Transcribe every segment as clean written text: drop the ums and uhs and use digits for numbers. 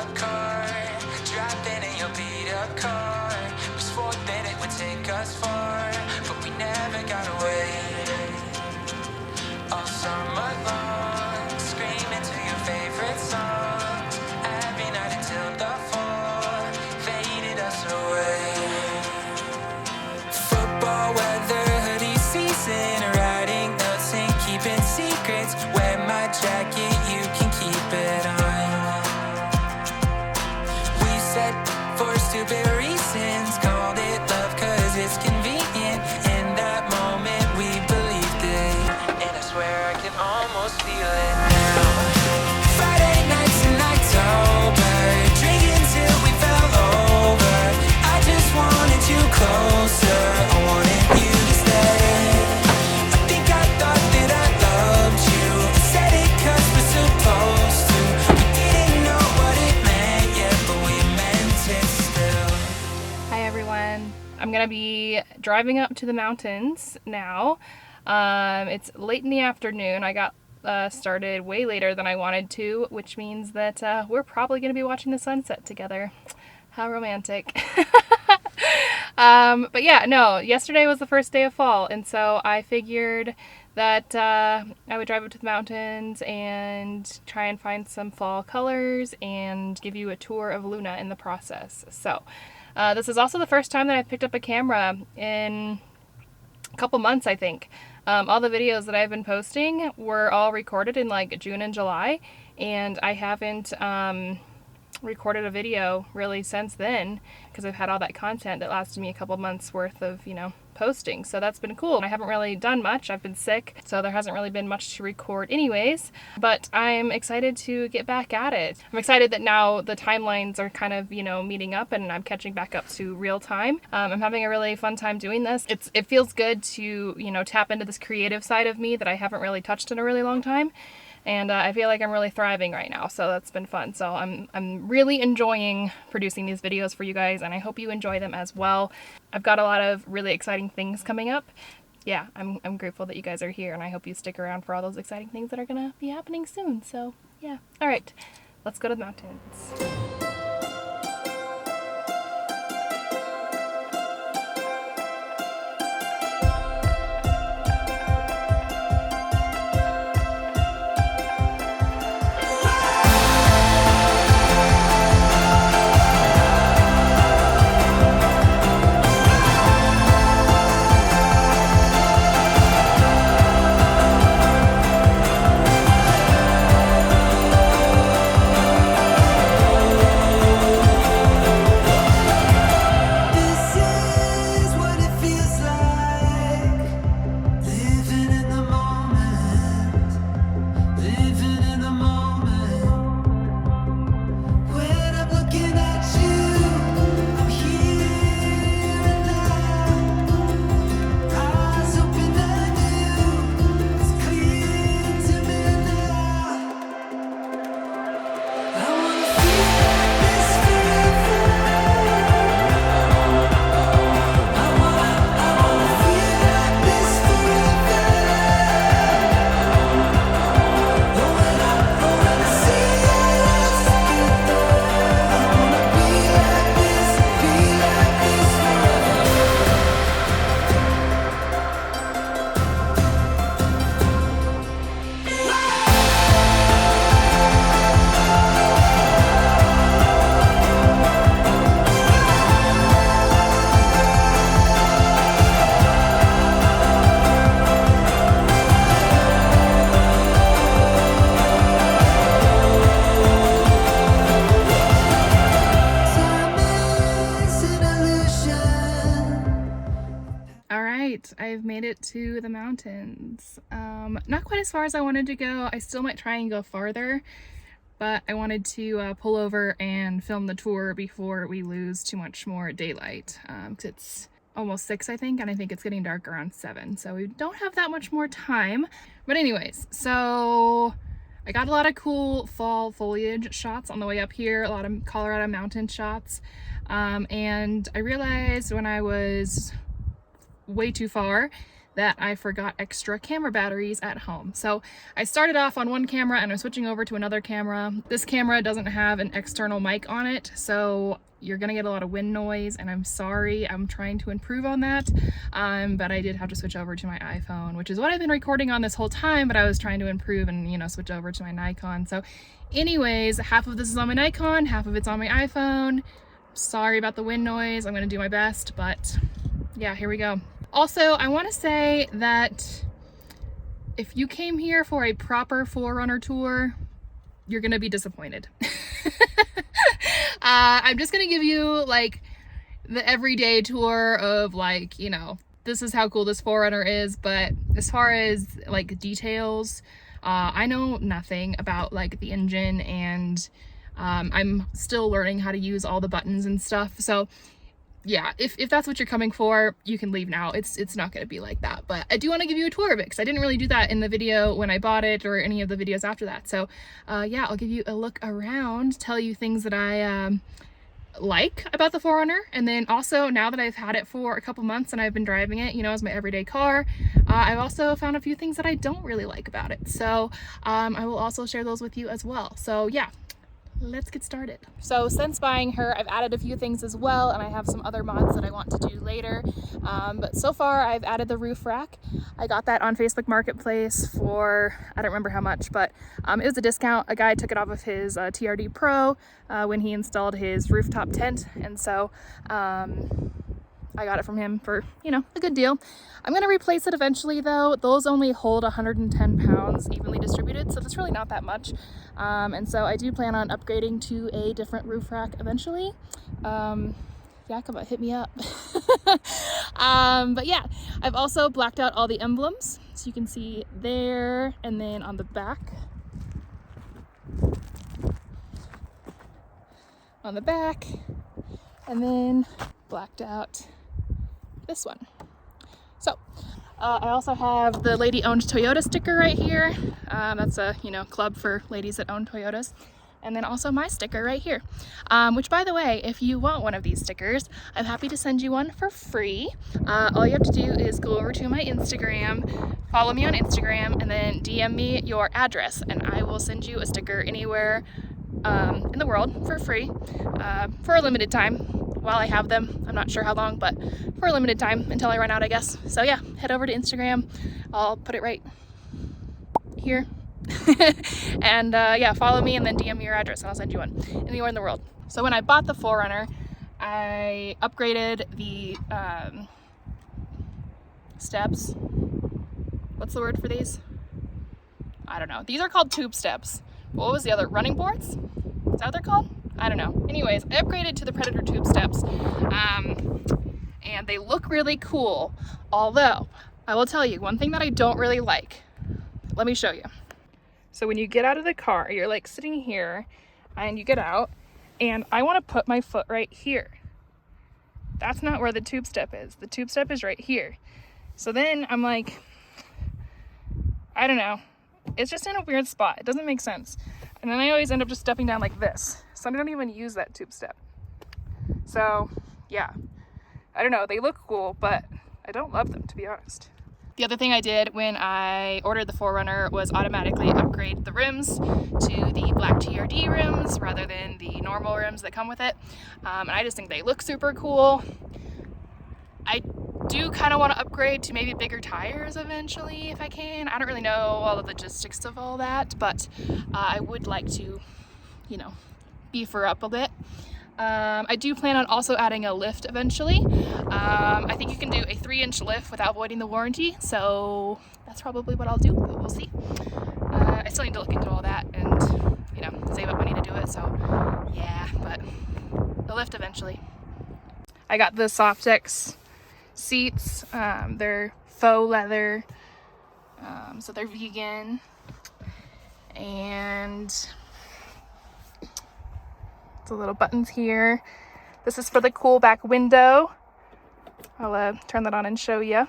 up car, driving in your beat up car. We swore that it would take us far, but we never got away. All summer long, screaming to your favorite songs, every night until the fall faded us away. Football weather, hoodie season, writing notes and keeping secrets. Wear my jacket, you can keep it on. We said for stupid reasons, called it love cause it's convenient. In that moment we believed it, and I swear I can almost feel it now. Friday nights in October, drinking till we fell over. I just wanted you closer, I wanted you to stay. I think I thought that I loved you, I said it cause we're supposed to. We didn't know what it meant yet, but we meant it still. Hi everyone. I'm gonna be driving up to the mountains now. It's late in the afternoon. I got started way later than I wanted to, which means that we're probably gonna be watching the sunset together. How romantic. But yeah, no, yesterday was the first day of fall, and so I figured that I would drive up to the mountains and try and find some fall colors and give you a tour of Luna in the process. So this is also the first time that I've picked up a camera in a couple months, I think. All the videos that I've been posting were all recorded in like June and July, and I haven't recorded a video really since then because I've had all that content that lasted me a couple months worth of, posting. So that's been cool. I haven't really done much. I've been sick, so there hasn't really been much to record anyways, but I'm excited to get back at it. I'm excited that now the timelines are kind of, meeting up and I'm catching back up to real time. I'm having a really fun time doing this. It feels good to, tap into this creative side of me that I haven't really touched in a really long time. And I feel like I'm really thriving right now, so that's been fun. So I'm really enjoying producing these videos for you guys, and I hope you enjoy them as well. I've got a lot of really exciting things coming up. Yeah, I'm grateful that you guys are here, and I hope you stick around for all those exciting things that are gonna be happening soon. So yeah, all right, let's go to the mountains. I've made it to the mountains. Not quite as far as I wanted to go. I still might try and go farther, but I wanted to pull over and film the tour before we lose too much more daylight. 'Cause it's almost 6, I think, and I think it's getting dark around 7, so we don't have that much more time. But anyways, so I got a lot of cool fall foliage shots on the way up here, a lot of Colorado mountain shots, and I realized when I was way too far that I forgot extra camera batteries at home. So I started off on one camera and I'm switching over to another camera. This camera doesn't have an external mic on it, so you're gonna get a lot of wind noise, and I'm sorry. I'm trying to improve on that, but I did have to switch over to my iPhone, which is what I've been recording on this whole time, but I was trying to improve and, you know, switch over to my Nikon. So anyways, half of this is on my Nikon, half of it's on my iPhone. Sorry about the wind noise. I'm gonna do my best, but yeah, here we go. Also, I wanna say that if you came here for a proper 4Runner tour, you're gonna be disappointed. I'm just gonna give you like the everyday tour of, like, you know, this is how cool this 4Runner is, but as far as like details, I know nothing about like the engine, and I'm still learning how to use all the buttons and stuff. So yeah, if that's what you're coming for, you can leave now. It's not going to be like that, but I do want to give you a tour of it because I didn't really do that in the video when I bought it or any of the videos after that. So yeah, I'll give you a look around, tell you things that I like about the 4Runner, and then also, now that I've had it for a couple months and I've been driving it, you know, as my everyday car, I've also found a few things that I don't really like about it. So I will also share those with you as well. So yeah, let's get started. So since buying her, I've added a few things as well, and I have some other mods that I want to do later. But so far I've added the roof rack. I got that on Facebook Marketplace for, I don't remember how much, but it was a discount. A guy took it off of his TRD Pro when he installed his rooftop tent, and so I got it from him for, you know, a good deal. I'm going to replace it eventually though. Those only hold 110 pounds evenly distributed, so that's really not that much. And so I do plan on upgrading to a different roof rack eventually. Yakima, hit me up. But yeah, I've also blacked out all the emblems, so you can see there, and then on the back. On the back, and then blacked out this one. So I also have the lady owned Toyota sticker right here. That's a, you know, club for ladies that own Toyotas. And then also my sticker right here, which, by the way, if you want one of these stickers, I'm happy to send you one for free. All you have to do is go over to my Instagram, follow me on Instagram, and then DM me your address, and I will send you a sticker anywhere in the world for free, for a limited time while I have them. I'm not sure how long, but for a limited time until I run out, I guess. So yeah, head over to Instagram. I'll put it right here. And yeah, follow me and then DM me your address and I'll send you one anywhere in the world. So when I bought the 4Runner, I upgraded the steps. What's the word for these? I don't know. These are called tube steps. What was the other? Running boards? Is that what they're called? I don't know. Anyways, I upgraded to the Predator tube steps, and they look really cool. Although, I will tell you one thing that I don't really like. Let me show you. So when you get out of the car, you're like sitting here, and you get out, and I want to put my foot right here. That's not where the tube step is. The tube step is right here. So then I'm like, I don't know. It's just in a weird spot. It doesn't make sense. And then I always end up just stepping down like this. So I don't even use that tube step. So yeah, I don't know. They look cool, but I don't love them, to be honest. The other thing I did when I ordered the 4Runner was automatically upgrade the rims to the black TRD rims rather than the normal rims that come with it. And I just think they look super cool. I do kind of want to upgrade to maybe bigger tires eventually if I can. I don't really know all the logistics of all that, but I would like to, you know, beef her up a bit. I do plan on also adding a lift eventually. I think you can do a 3-inch lift without voiding the warranty, so that's probably what I'll do, but we'll see. I still need to look into all that and, you know, save up money to do it, so yeah, but the lift eventually. I got the Softex seats. They're faux leather, so they're vegan, and the little buttons here. This is for the cool back window. I'll turn that on and show you.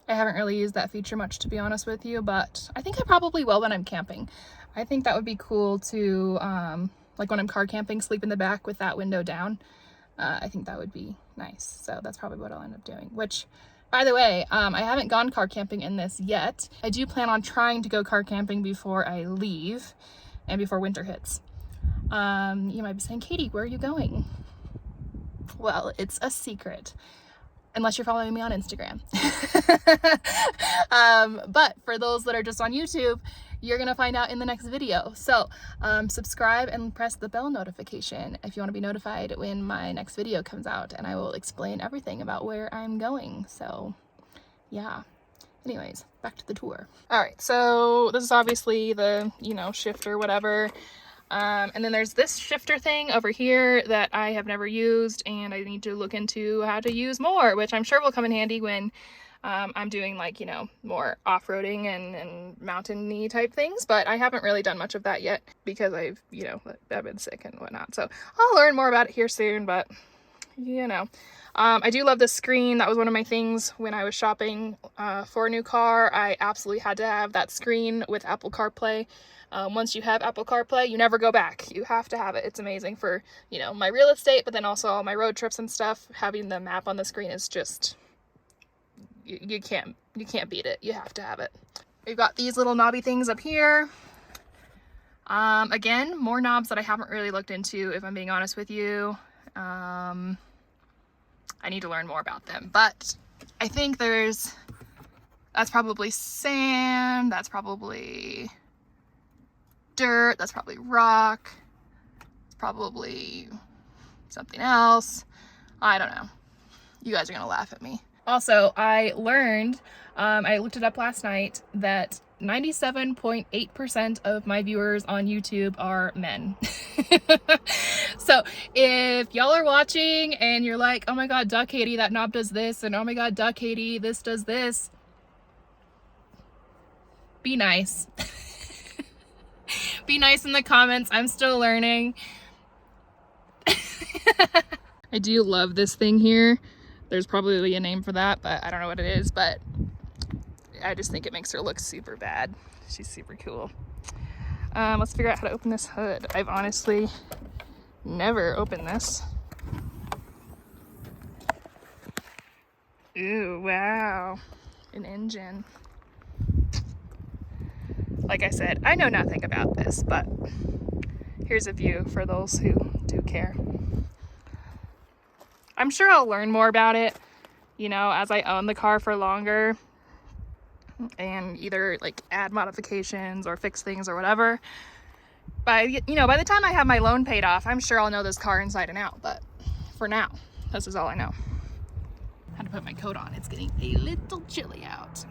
I haven't really used that feature much, to be honest with you, but I think I probably will when I'm camping. I think that would be cool to, like when I'm car camping, sleep in the back with that window down. I think that would be nice. So that's probably what I'll end up doing, which, by the way, I haven't gone car camping in this yet. I do plan on trying to go car camping before I leave and before winter hits. You might be saying, Katie, where are you going? Well, it's a secret, unless you're following me on Instagram. But for those that are just on YouTube, you're gonna find out in the next video. So subscribe and press the bell notification if you want to be notified when my next video comes out, and I will explain everything about where I'm going. So yeah, anyways, back to the tour. All right, so this is obviously the, you know, shifter, whatever. And then there's this shifter thing over here that I have never used, and I need to look into how to use more, which I'm sure will come in handy when I'm doing, like, you know, more off-roading and mountain-y type things. But I haven't really done much of that yet because I've been sick and whatnot. So I'll learn more about it here soon, but you know. I do love this screen. That was one of my things when I was shopping for a new car. I absolutely had to have that screen with Apple CarPlay. Once you have Apple CarPlay, you never go back. You have to have it. It's amazing for, you know, my real estate, but then also all my road trips and stuff. Having the map on the screen is just, you can't beat it. You have to have it. We've got these little knobby things up here. Again, more knobs that I haven't really looked into, if I'm being honest with you. I need to learn more about them, but I think that's probably sand, that's probably dirt, that's probably rock, it's probably something else. I don't know. You guys are gonna laugh at me. Also, I learned, I looked it up last night, that 97.8% of my viewers on YouTube are men. So if y'all are watching and you're like, oh my god, Duck Katie, that knob does this, and oh my god, Duck Katie, this does this, be nice. Be nice in the comments. I'm still learning. I do love this thing here. There's probably a name for that, but I don't know what it is, but I just think it makes her look super bad. She's super cool. Let's figure out how to open this hood. I've honestly never opened this. Ooh, wow. An engine. Like I said, I know nothing about this, but here's a view for those who do care. I'm sure I'll learn more about it, you know, as I own the car for longer and either like add modifications or fix things or whatever. By the time I have my loan paid off, I'm sure I'll know this car inside and out, but for now, this is all I know. I had to put my coat on. It's getting a little chilly out.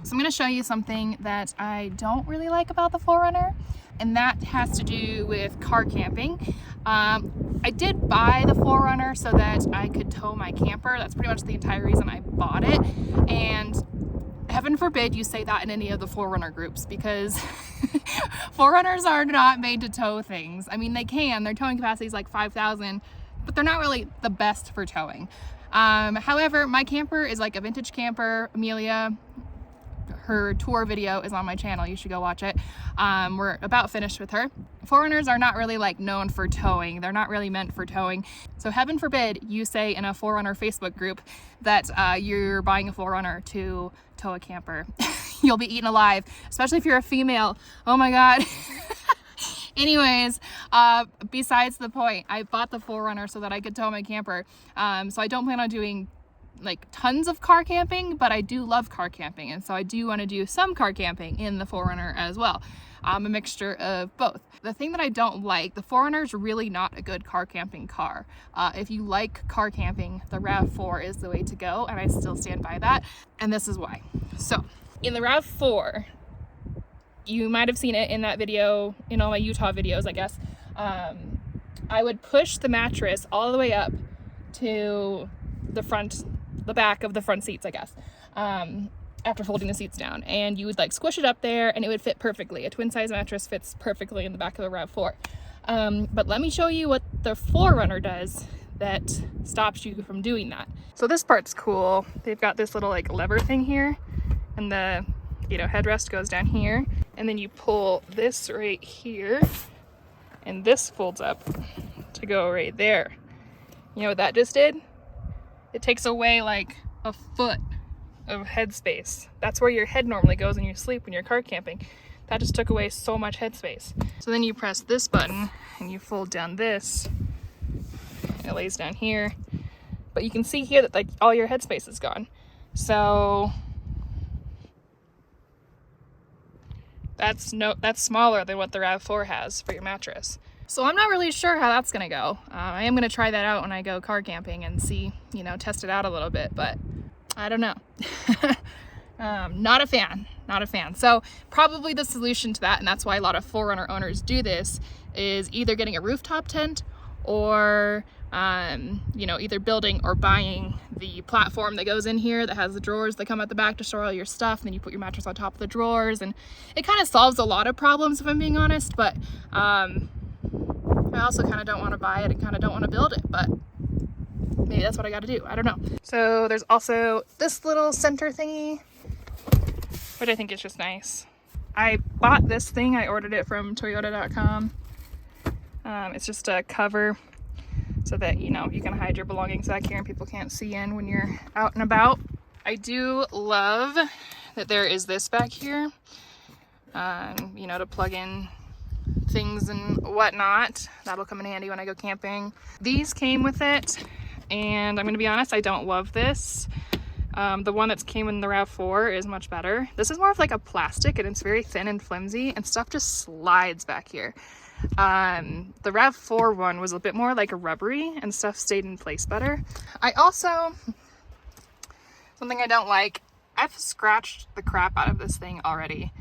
So I'm going to show you something that I don't really like about the 4Runner, and that has to do with car camping. I did buy the 4Runner so that I could tow my camper. That's pretty much the entire reason I bought it, and heaven forbid you say that in any of the 4Runner groups, because 4Runners are not made to tow things. I mean, they can. Their towing capacity is like 5,000, but they're not really the best for towing. However, my camper is like a vintage camper. Amelia, her tour video is on my channel. You should go watch it. We're about finished with her. 4Runners are not really like known for towing. They're not really meant for towing. So heaven forbid you say in a 4Runner Facebook group that you're buying a 4Runner to tow a camper. You'll be eaten alive, especially if you're a female. Oh my god. Anyways, besides the point, I bought the 4Runner so that I could tow my camper. So I don't plan on doing like tons of car camping, but I do love car camping, and so I do want to do some car camping in the 4Runner as well. A mixture of both. The thing that I don't like, the 4Runner is really not a good car camping car. If you like car camping, the RAV4 is the way to go, and I still stand by that, and this is why. So in the RAV4, you might have seen it in that video, in all my Utah videos, I guess. I would push the mattress all the way up to the back of the front seats, I guess, after folding the seats down, and you would like squish it up there and it would fit perfectly. A twin size mattress fits perfectly in the back of the RAV4. But let me show you what the 4Runner does that stops you from doing that. So this part's cool. They've got this little like lever thing here, and the headrest goes down here, and then you pull this right here, and this folds up to go right there. You know what that just did? It takes away like a foot of headspace. That's where your head normally goes when you sleep when you're car camping. That just took away so much headspace. So then you press this button and you fold down this. And it lays down here. But you can see here that like all your headspace is gone. So that's smaller than what the RAV4 has for your mattress. So I'm not really sure how that's gonna go. I am gonna try that out when I go car camping and see, you know, test it out a little bit, but I don't know. Not a fan. So probably the solution to that, and that's why a lot of 4Runner owners do this, is either getting a rooftop tent or you know, either building or buying the platform that goes in here that has the drawers that come at the back to store all your stuff, and then you put your mattress on top of the drawers, and it kind of solves a lot of problems if I'm being honest, but I also kind of don't want to buy it and kind of don't want to build it, but maybe that's what I got to do. I don't know. So there's also this little center thingy, which I think is just nice. I bought this thing. I ordered it from Toyota.com. It's just a cover so that, you know, you can hide your belongings back here and people can't see in when you're out and about. I do love that there is this back here, you know, to plug in things and whatnot. That'll come in handy when I go camping. These came with it, and I'm gonna be honest, I don't love this. The one that came in the RAV4 is much better. This is more of like a plastic, and it's very thin and flimsy, and stuff just slides back here. The RAV4 one was a bit more like a rubbery, and stuff stayed in place better. I also, something I don't like, I've scratched the crap out of this thing already,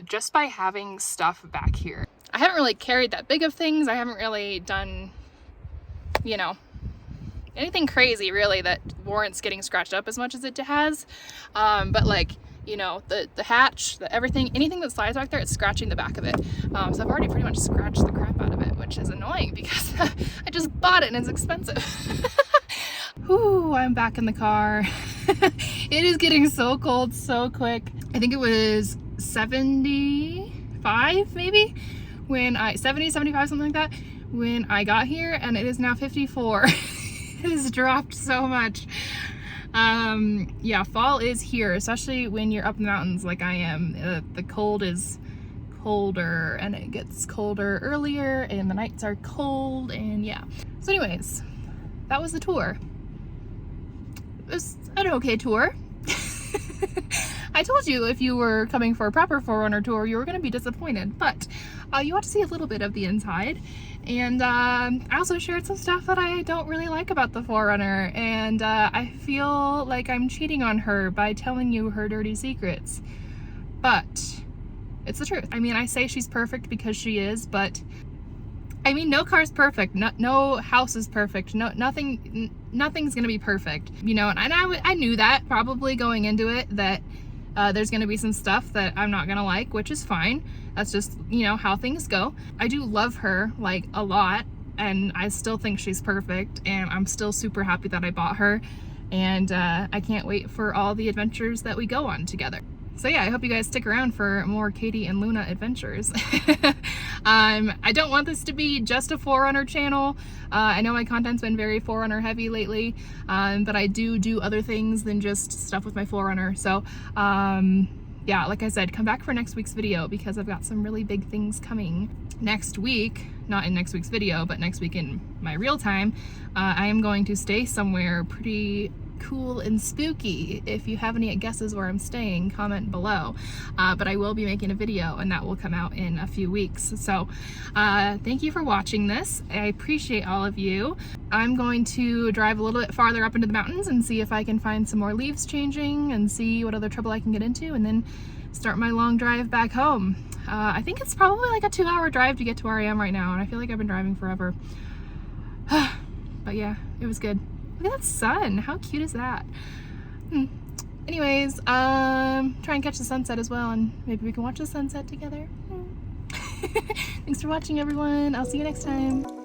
just by having stuff back here. I haven't really carried that big of things. I haven't really done, you know, anything crazy really that warrants getting scratched up as much as it has. But like, you know, the hatch, everything, anything that slides back there, it's scratching the back of it. So I've already pretty much scratched the crap out of it, which is annoying because I just bought it and it's expensive. Whew, I'm back in the car. It is getting so cold so quick. I think it was 75 maybe when 70, 75, something like that when I got here, and it is now 54. It has dropped so much. Yeah, fall is here, especially when you're up in the mountains like I am. The cold is colder, and it gets colder earlier, and the nights are cold, and yeah. So anyways, that was the tour. It was an okay tour. I told you if you were coming for a proper 4Runner tour, you were going to be disappointed, but you got to see a little bit of the inside. And I also shared some stuff that I don't really like about the 4Runner, and I feel like I'm cheating on her by telling you her dirty secrets. But it's the truth. I mean, I say she's perfect because she is, but I mean, no car's perfect. No house is perfect. Nothing's gonna be perfect, you know. And I knew that probably going into it, that there's gonna be some stuff that I'm not gonna like, which is fine. That's just, you know, how things go. I do love her like a lot, and I still think she's perfect, and I'm still super happy that I bought her, and I can't wait for all the adventures that we go on together. So yeah, I hope you guys stick around for more Katie and Luna adventures. I don't want this to be just a 4Runner channel. I know my content's been very 4Runner heavy lately, but I do other things than just stuff with my 4Runner. So yeah, like I said, come back for next week's video because I've got some really big things coming next week. Not in next week's video, but next week in my real time. I am going to stay somewhere pretty cool and spooky. If you have any guesses where I'm staying, comment below. But I will be making a video, and that will come out in a few weeks. So thank you for watching this. I appreciate all of you. I'm going to drive a little bit farther up into the mountains and see if I can find some more leaves changing and see what other trouble I can get into, and then start my long drive back home. I think it's probably like a 2-hour drive to get to where I am right now, and I feel like I've been driving forever. But yeah, it was good. Look at that sun. How cute is that? Anyways, try and catch the sunset as well, and maybe we can watch the sunset together. Thanks for watching, everyone. I'll see you next time.